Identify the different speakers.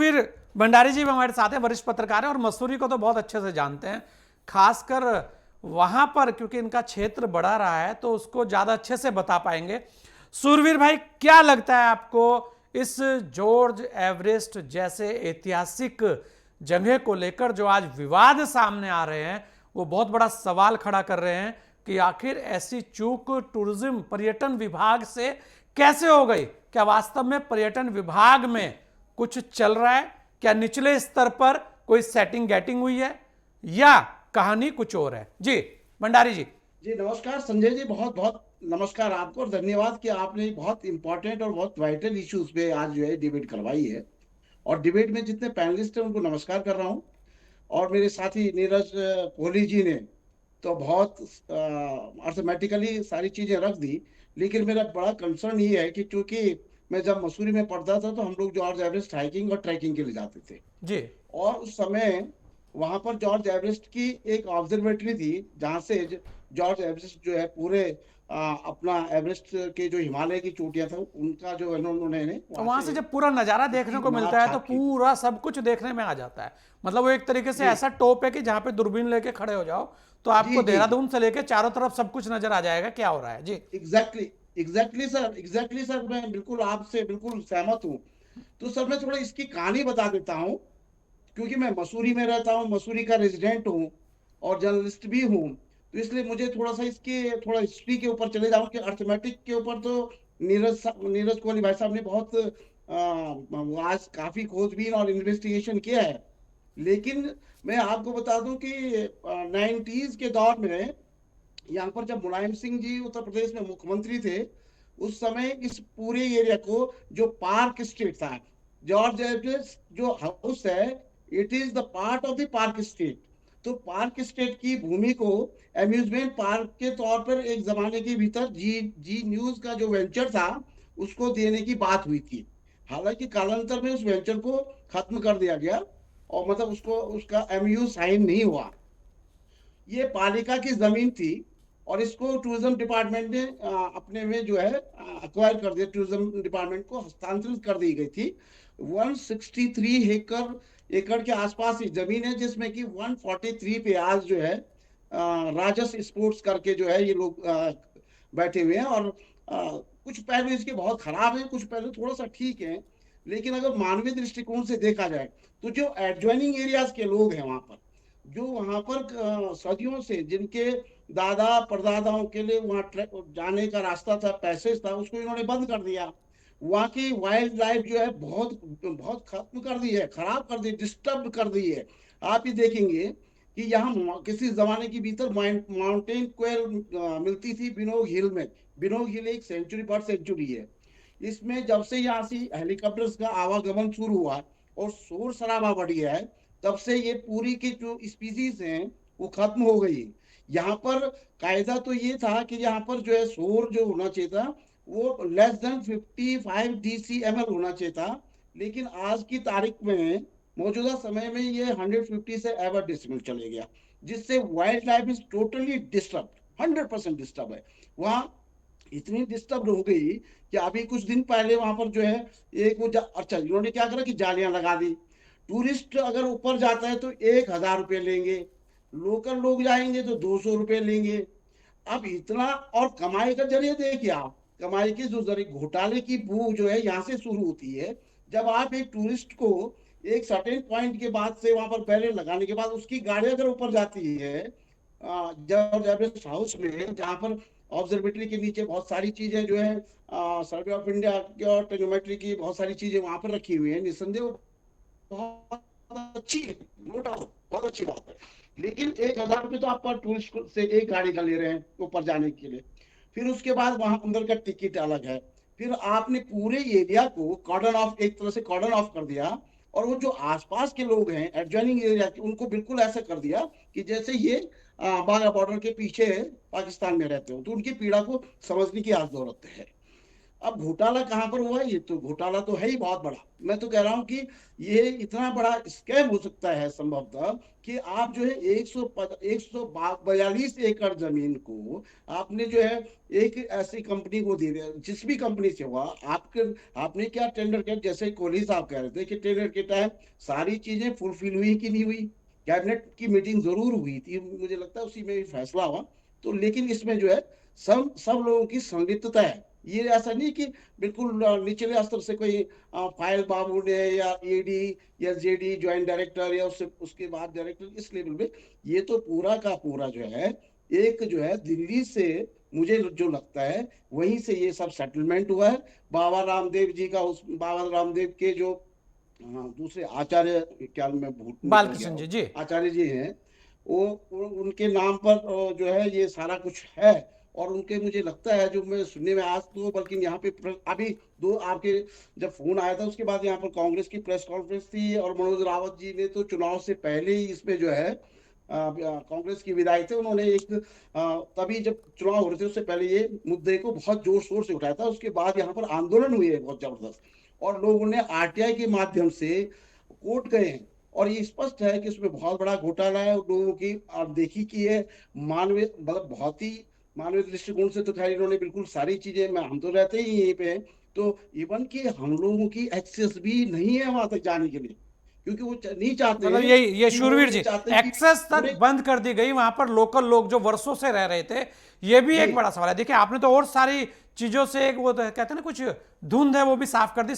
Speaker 1: सूरवीर भंडारी जी भी हमारे साथ हैं, वरिष्ठ पत्रकार हैं और मसूरी को तो बहुत अच्छे से जानते हैं, खासकर वहां पर क्योंकि इनका क्षेत्र बढ़ा रहा है तो उसको ज्यादा अच्छे से बता पाएंगे। सूरवीर भाई, क्या लगता है आपको इस जॉर्ज एवरेस्ट जैसे ऐतिहासिक जगह को लेकर जो आज विवाद सामने आ रहे हैं, वो बहुत बड़ा सवाल खड़ा कर रहे हैं कि आखिर ऐसी चूक टूरिज्म पर्यटन विभाग से कैसे हो गई? क्या वास्तव में पर्यटन विभाग में कुछ चल रहा है? क्या निचले स्तर पर कोई सेटिंग गेटिंग हुई है या कहानी कुछ और है? जी भंडारी जी।
Speaker 2: जी नमस्कार संजय जी, बहुत बहुत नमस्कार आपको और धन्यवाद कि आपने बहुत इंपॉर्टेंट और बहुत वाइटल इश्यूज पे आज जो है डिबेट करवाई है। और डिबेट में जितने पैनलिस्ट हैं उनको नमस्कार कर रहा हूँ। और मेरे साथी नीरज कोहली जी ने तो बहुत अर्थमेटिकली सारी चीजें रख दी। लेकिन मेरा बड़ा कंसर्न ये है कि चूंकि मैं जब मसूरी में पढ़ता था तो हम लोग जॉर्ज एवरेस्ट हाइकिंग और ट्रैकिंग के लिए जाते थे।
Speaker 1: जी।
Speaker 2: और उस समय वहां पर जॉर्ज एवरेस्ट की एक ऑब्जर्वेटरी थी जहां से जॉर्ज एवरेस्ट जो है पूरे अपना एवरेस्ट के जो हिमालय की चोटियां था उनका जो उन्होंने
Speaker 1: और
Speaker 2: वहां
Speaker 1: वहां से
Speaker 2: से
Speaker 1: जब पूरा नजारा देखने
Speaker 2: उसकी
Speaker 1: को
Speaker 2: नाप
Speaker 1: मिलता है तो
Speaker 2: छाप की थी।
Speaker 1: पूरा सब कुछ देखने में आ जाता है। मतलब वो एक तरीके से
Speaker 2: जी
Speaker 1: ऐसा टॉप है कि जहां पे दूरबीन लेके खड़े हो जाओ तो
Speaker 2: जी
Speaker 1: आपको
Speaker 2: जी जी।
Speaker 1: देहरादून से लेके चारों तरफ सब कुछ नजर आ जाएगा क्या हो रहा है। जी।
Speaker 2: एग्जैक्टली एग्जैक्टली सर, मैं बिल्कुल आपसे बिल्कुल सहमत हूँ। तो सर मैं थोड़ा इसकी कहानी बता देता हूँ, क्योंकि मैं मसूरी में रहता हूँ, मसूरी का रेजिडेंट हूँ और जर्नलिस्ट भी हूँ। तो इसलिए मुझे थोड़ा सा इसके थोड़ा हिस्ट्री के ऊपर चले जाऊँ कि अर्थमेटिक के ऊपर तो नीरज कोहली भाई साहब ने बहुत आज काफी खोजबीन और इन्वेस्टिगेशन किया है। लेकिन मैं आपको बता दूं कि 90s के दौर में यहाँ पर जब मुलायम सिंह जी उत्तर प्रदेश में मुख्यमंत्री थे, उस समय इस पूरे एरिया को जो पार्क स्टेट था, जॉर्ज एवरेस्ट जो हाउस है, it is the part of the park state. तो पार्क स्टेट की भूमि को अम्यूजमेंट पार्क के तौर पर एक जमाने के भीतर जी जी न्यूज का जो वेंचर था उसको देने की बात हुई थी। हालांकि कालांतर में उस वेंचर को खत्म कर दिया गया और मतलब उसको उसका एमयू साइन नहीं हुआ। ये पालिका की जमीन थी और इसको टूरिज्म डिपार्टमेंट ने अपने में जो है अक्वायर कर दिया, टूरिज्म डिपार्टमेंट को हस्तांतरित कर दी गई थी। 163 एकड़ के आसपास ही जमीन है, जिसमें कि 143 पे आज जो है राजस स्पोर्ट्स करके जो है ये लोग बैठे हुए हैं। और कुछ पहलू इसके बहुत खराब हैं, कुछ पहलू थोड़ा सा ठीक है। लेकिन अगर मानवीय दृष्टिकोण से देखा जाए तो जो एडजॉइनिंग एरियाज के लोग हैं वहां पर, जो वहां पर सदियों से जिनके दादा परदादाओं के लिए वहां जाने का रास्ता था, पैसेज था, उसको इन्होंने बंद कर दिया। वहाँ की वाइल्ड लाइफ जो है बहुत बहुत खत्म कर दी है, खराब कर दी, डिस्टर्ब कर दी है। आप ही देखेंगे कि यहाँ किसी जमाने के भीतर माउंटेन क्वेल मिलती थी बिनोग हिल में। बिनोग हिल एक सेंचुरी बर्ड सेंचुरी है। इसमें जब से यहाँ से हेलीकॉप्टर्स का आवागमन शुरू हुआ और शोर शराबा बढ़ गया है, तब से ये पूरी की जो स्पीसीज हैं वो खत्म हो गई। यहाँ पर कायदा तो ये था कि यहाँ पर जो है शोर जो होना चाहिए था वो लेस देन 55 DCML होना चाहिए था। लेकिन आज की तारीख में मौजूदा समय में ये 150 से एवर डेसिमल चले गया, जिससे wild life is totally disturb, 100% disturb है। वहाँ इतनी डिस्टर्ब हो गई कि अभी कुछ दिन पहले वहां पर जो है एक वो अच्छा इन्होंने क्या करा कि जालियां लगा दी। टूरिस्ट अगर ऊपर जाता है तो 1,000 रुपये लेंगे, लोकल लोग जाएंगे तो 200 रुपये लेंगे। अब इतना, और कमाई का जरिए देखिए आप, कमाई की जो जरिए घोटाले की बू जो है यहाँ से शुरू होती है। जब आप एक टूरिस्ट को एक सर्टेन पॉइंट के बाद से वहां पर बैरियर लगाने के बाद उसकी गाड़ी अगर ऊपर जाती है जॉर्ज एवरेस्ट हाउस में, जहाँ पर ऑब्जर्वेटरी के नीचे बहुत सारी चीजें जो है सर्वे ऑफ इंडिया की और टेक्नोमेट्री की बहुत सारी चीजें वहां पर रखी हुई है, निस्संदेह वो बहुत अच्छी है, नो डाउट, बहुत अच्छी बात है। लेकिन 1,000 रुपये तो आप पर टूरिस्ट से एक गाड़ी का ले रहे हैं ऊपर जाने के लिए। फिर उसके बाद वहां अंदर का टिकट अलग है। फिर आपने पूरे एरिया को कॉर्डन ऑफ, एक तरह से कॉर्डन ऑफ कर दिया। और वो जो आसपास के लोग हैं एडजॉइनिंग एरिया के, उनको बिल्कुल ऐसा कर दिया कि जैसे ये बाघा बॉर्डर के पीछे पाकिस्तान में रहते हो। तो उनकी पीड़ा को समझने की आज जरूरत है। अब घोटाला कहाँ पर हुआ, ये तो घोटाला तो है ही बहुत बड़ा। मैं तो कह रहा हूं कि ये इतना बड़ा स्कैम हो सकता है संभवतः कि आप जो है 142 एकड़ जमीन को आपने जो है एक ऐसी कंपनी को दे दिया, जिस भी कंपनी से हुआ। आपके आपने क्या टेंडर किया, जैसे कोहली साहब कह रहे थे कि टेंडर के टाइम सारी चीजें फुलफिल हुई कि नहीं हुई। कैबिनेट की मीटिंग जरूर हुई थी, मुझे लगता है उसी में भी फैसला हुआ। तो लेकिन इसमें जो है सब सब लोगों की संलिप्तता है। ये ऐसा नहीं कि बिल्कुल निचले स्तर से कोई फाइल बाबू ने या ईडी या जेडी ज्वाइंट डायरेक्टर या उससे उसके बाद डायरेक्टर, इस लेवल पे ये तो पूरा का पूरा जो है एक जो है दिल्ली से, मुझे जो लगता है वहीं से ये सब सेटलमेंट हुआ है। बाबा रामदेव जी का, उस बाबा रामदेव के जो दूसरे आचार्य, क्या मैं भूल निकल गया
Speaker 1: बालकृष्ण
Speaker 2: हूँ,
Speaker 1: जी।
Speaker 2: आचार्य जी हैं, वो उनके नाम पर जो है ये सारा कुछ है। और उनके मुझे लगता है, जो मैं सुनने में आज तो, बल्कि यहाँ पे अभी दो आपके जब फोन आया था उसके बाद यहाँ पर कांग्रेस की प्रेस कॉन्फ्रेंस थी, और मनोज रावत जी ने तो चुनाव से पहले ही इसमें जो है कांग्रेस की विधायक थे, उन्होंने एक तभी जब चुनाव हो रहे थे उससे पहले ये मुद्दे को बहुत जोर शोर से उठाया था। उसके बाद यहाँ पर आंदोलन हुए है बहुत जबरदस्त, और लोगों ने आरटीआई के माध्यम से कोर्ट गए हैं। और ये स्पष्ट है कि इसमें बहुत बड़ा घोटाला है। लोगों की आप देखी कि है मानवीय, मतलब बहुत ही मानवीय दृष्टिकोण से तो खैर इन्होंने बिल्कुल सारी चीजें, मैं हम तो रहते ही यहीं पे हैं, तो इवन कि हम लोगों की एक्सेस भी नहीं है वहां तक जाने के लिए, क्योंकि वो नहीं चाहते
Speaker 1: मतलब
Speaker 2: हैं
Speaker 1: ये
Speaker 2: कि वो
Speaker 1: शूरवीर
Speaker 2: ये
Speaker 1: जी,
Speaker 2: चाहते हैं कि
Speaker 1: एक्सेस तक
Speaker 2: पूरे
Speaker 1: बंद कर दी गई वहां पर, लोकल लोग जो वर्षों से रह रहे थे, ये भी
Speaker 2: जी
Speaker 1: एक बड़ा सवाल है। देखिए आपने तो और सारी चीजों से एक वो तो कहते हैं ना कुछ धुंध है वो भी साफ कर दी।